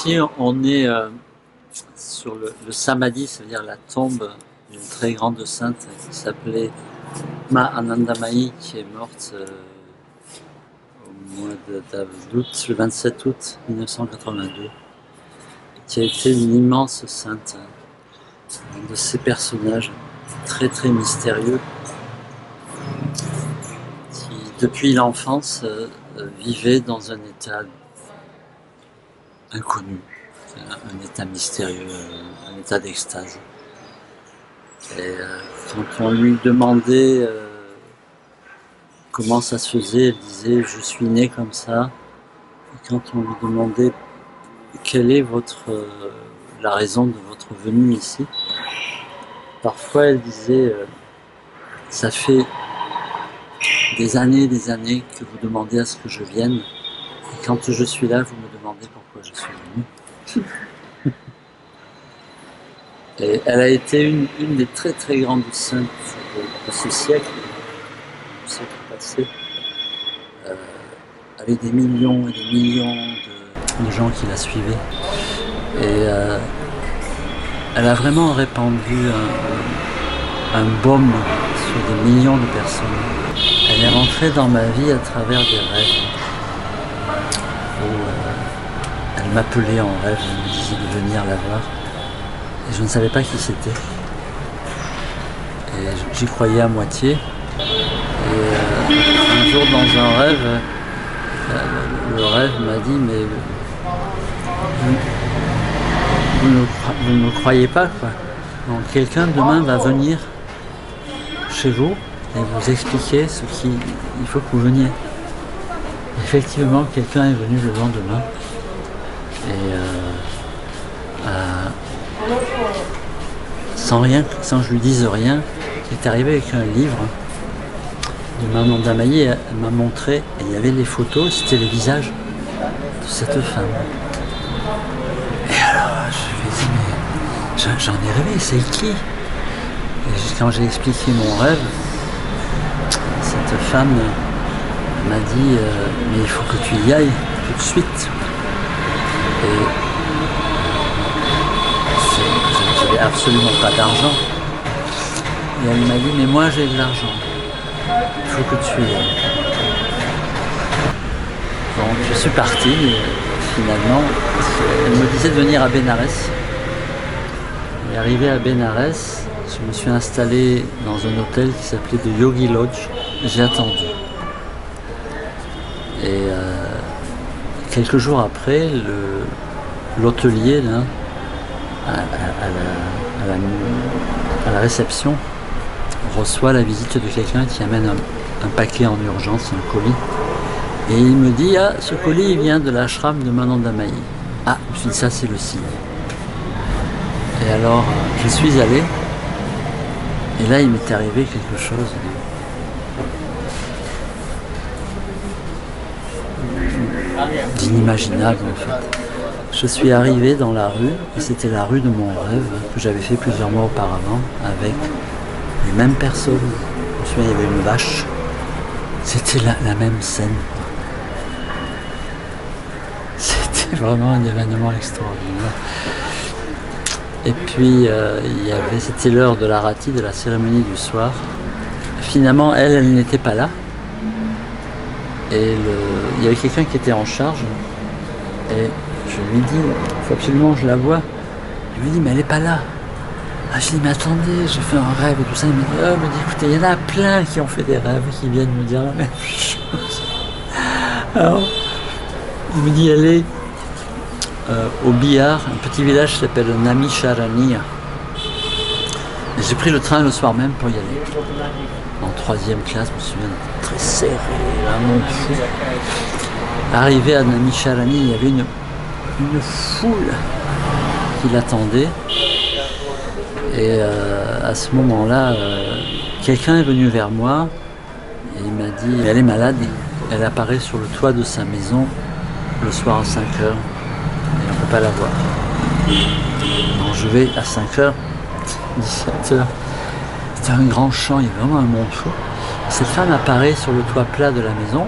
Ici, on est sur le Samadhi, c'est-à-dire la tombe d'une très grande sainte qui s'appelait Ma Anandamayi, qui est morte au mois d'août, le 27 août 1982, qui a été une immense sainte, un de ces personnages très très mystérieux qui, depuis l'enfance, vivait dans un état inconnu, un état mystérieux, un état d'extase. Et quand on lui demandait comment ça se faisait, elle disait « je suis née comme ça ». Et quand on lui demandait quelle est la raison de votre venue ici, parfois elle disait ça fait des années que vous demandez à ce que je vienne, et quand je suis là, vous me demandez pourquoi je suis venue. Et elle a été une des très très grandes saintes de ce siècle, du siècle passé, avec des millions et des millions de gens qui la suivaient. Et elle a vraiment répandu un baume sur des millions de personnes. Elle est rentrée dans ma vie à travers des rêves, où elle m'appelait en rêve, elle me disait de venir la voir. Et je ne savais pas qui c'était. Et j'y croyais à moitié. Et un jour dans un rêve, le rêve m'a dit mais vous ne me croyez pas quoi. Donc quelqu'un demain va venir chez vous et vous expliquer ce qu'il faut que vous veniez. Effectivement, quelqu'un est venu le lendemain. Et sans que je lui dise rien, il est arrivé avec un livre de Ma Anandamayi. Elle m'a montré, et il y avait les photos, c'était les visages de cette femme. Et alors, je lui ai dit, mais j'en ai rêvé, c'est qui? Et quand j'ai expliqué mon rêve, cette femme m'a dit, mais il faut que tu y ailles tout de suite. Et j'avais absolument pas d'argent. Et elle m'a dit, mais moi j'ai de l'argent. Il faut que tu y ailles. Donc je suis parti et finalement, elle me disait de venir à Bénarès. Et arrivé à Bénarès, je me suis installé dans un hôtel qui s'appelait The Yogi Lodge. J'ai attendu. Et quelques jours après, l'hôtelier là, à la réception, reçoit la visite de quelqu'un qui amène un paquet en urgence, un colis. Et il me dit, ah, ce colis il vient de l'ashram de Ma Anandamayi. Ah, je me suis dit, ça c'est le signe. Et alors, je suis allé, et là il m'est arrivé quelque chose d'inimaginable en fait. Je suis arrivé dans la rue, et c'était la rue de mon rêve, que j'avais fait plusieurs mois auparavant, avec les mêmes personnes. Je me souviens, il y avait une vache. C'était la même scène. C'était vraiment un événement extraordinaire. Et puis, c'était l'heure de l'arati, de la cérémonie du soir. Finalement, elle n'était pas là. Et il y avait quelqu'un qui était en charge. Et je lui dis, il faut absolument que je la voie. Je lui dis, mais elle n'est pas là. Ah, je dis, mais attendez, j'ai fait un rêve et tout ça. Il me dit, oh, écoutez, il y en a plein qui ont fait des rêves, qui viennent me dire la même chose. Alors, il me dit, elle est au Bihar, un petit village qui s'appelle Namisharani. J'ai pris le train le soir même pour y aller. En 3e classe, je me souviens, très serré, vraiment fou. Arrivé à Namisharani, il y avait une foule qui l'attendait. Et à ce moment-là, quelqu'un est venu vers moi et il m'a dit, elle est malade, elle apparaît sur le toit de sa maison le soir à 5 h et on ne peut pas la voir. Donc je vais à 5 h, 17 h, c'était un grand champ, il y avait vraiment un monde fou. Cette femme apparaît sur le toit plat de la maison,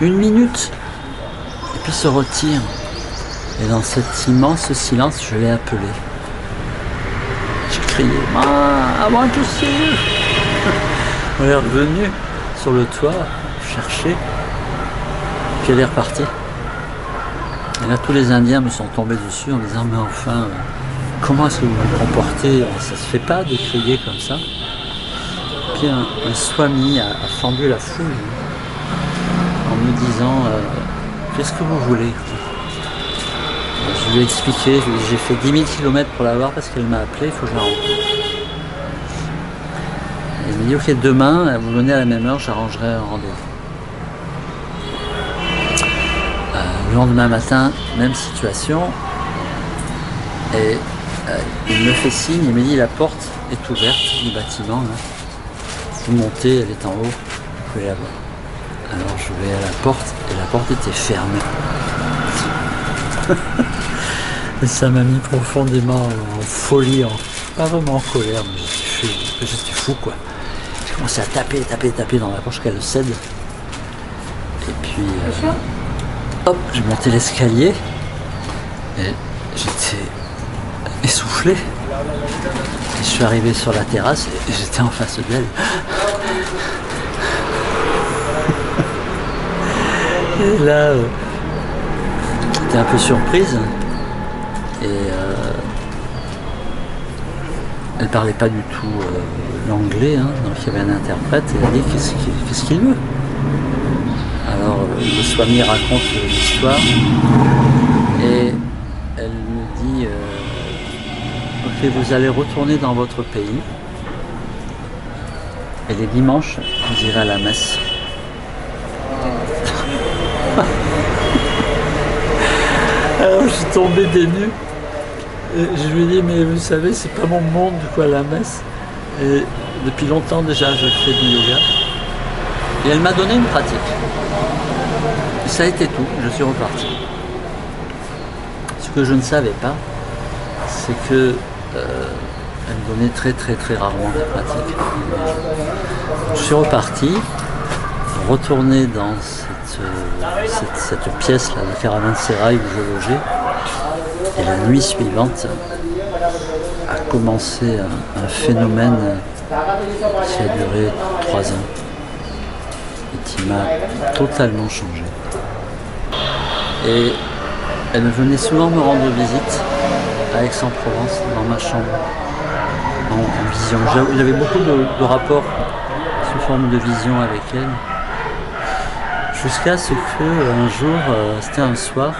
1 minute, et puis se retire. Et dans cet immense silence, je l'ai appelé. J'ai crié « Ma, I want to see you !» On est revenu sur le toit, chercher, puis elle est repartie. Et là, tous les Indiens me sont tombés dessus en disant « Mais enfin, comment est-ce que vous vous comportez? Ça se fait pas de crier comme ça. » Puis un swami a fendu la foule en me disant « Qu'est-ce que vous voulez ?» Je lui ai expliqué, j'ai fait 10 000 km pour la voir parce qu'elle m'a appelé, il faut que je la rencontre. Elle m'a dit ok, demain, vous venez à la même heure, j'arrangerai un rendez-vous. Le lendemain matin, même situation. Et il me fait signe, il me dit la porte est ouverte du bâtiment. Là. Vous montez, elle est en haut, vous pouvez la voir. Alors je vais à la porte et la porte était fermée. Et ça m'a mis profondément en folie, pas vraiment en colère, mais j'étais fou quoi. J'ai commencé à taper dans la porte qu'elle cède. Et puis, hop, j'ai monté l'escalier et j'étais essoufflé. Et je suis arrivé sur la terrasse et j'étais en face d'elle. Et là, j'étais un peu surprise. Et elle parlait pas du tout l'anglais, hein, donc il y avait un interprète et elle a dit qu'est-ce qu'il veut. Alors le swami raconte l'histoire et elle me dit ok, vous allez retourner dans votre pays et les dimanches vous irez à la messe. Alors je suis tombé des nues. Et je lui ai dit mais vous savez c'est pas mon monde quoi la messe. Et depuis longtemps déjà je fais du yoga. Et elle m'a donné une pratique. Et ça a été tout, je suis reparti. Ce que je ne savais pas, c'est que elle me donnait très rarement des pratiques. Je suis reparti, retourné dans cette pièce là, le caravansérail où je logeais. Et la nuit suivante a commencé un phénomène qui a duré 3 ans et qui m'a totalement changé. Et elle venait souvent me rendre visite à Aix-en-Provence, dans ma chambre, en vision. J'avais beaucoup de rapports sous forme de vision avec elle. Jusqu'à ce qu'un jour, c'était un soir,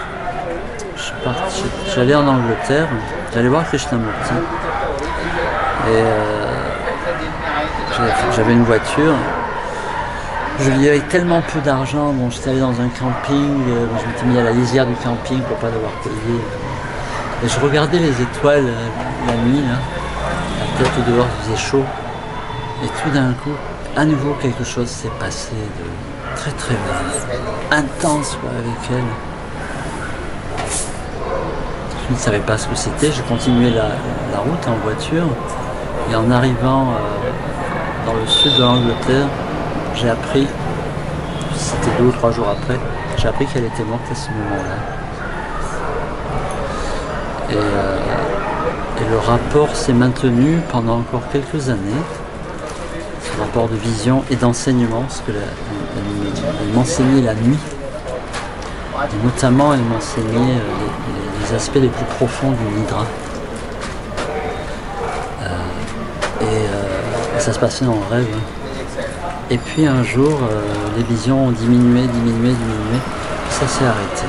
j'allais en Angleterre, j'allais voir Krishnamurti. Et j'avais une voiture. Je vivais avec tellement peu d'argent, bon, j'étais allé dans un camping, je m'étais mis à la lisière du camping pour pas devoir payer. Et je regardais les étoiles la nuit, là, la tête dehors, il faisait chaud. Et tout d'un coup, à nouveau quelque chose s'est passé de très intense quoi, avec elle. Je ne savais pas ce que c'était, je continuais la route en voiture et en arrivant dans le sud de l'Angleterre, j'ai appris, c'était 2 ou 3 jours après, j'ai appris qu'elle était morte à ce moment-là. Et le rapport s'est maintenu pendant encore quelques années, ce rapport de vision et d'enseignement, parce qu'elle m'enseignait la nuit. Et notamment, elle m'enseignait les aspects les plus profonds du Nidra. Et ça se passait en rêve. Et puis un jour, les visions ont diminué, ça s'est arrêté.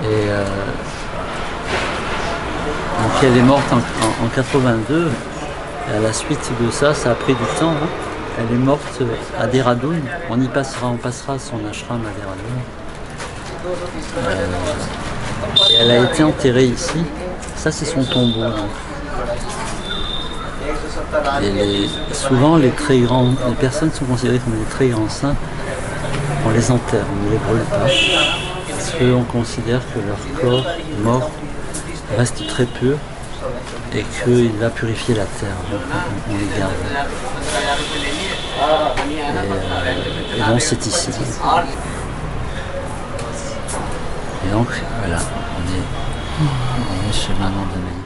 Et donc elle est morte en 82. Et à la suite de ça, ça a pris du temps. Hein. Elle est morte à Dehradun. On passera à son ashram à Dehradun. Et elle a été enterrée ici. Ça, c'est son tombeau. Donc. Et souvent, les personnes sont considérées comme des très grands saints. On les enterre, on ne les brûle pas. Parce qu'on considère que leur corps mort reste très pur et qu'il va purifier la terre. Donc on les garde. Et donc c'est ici. donc voilà, on est chez maman de Mélanie.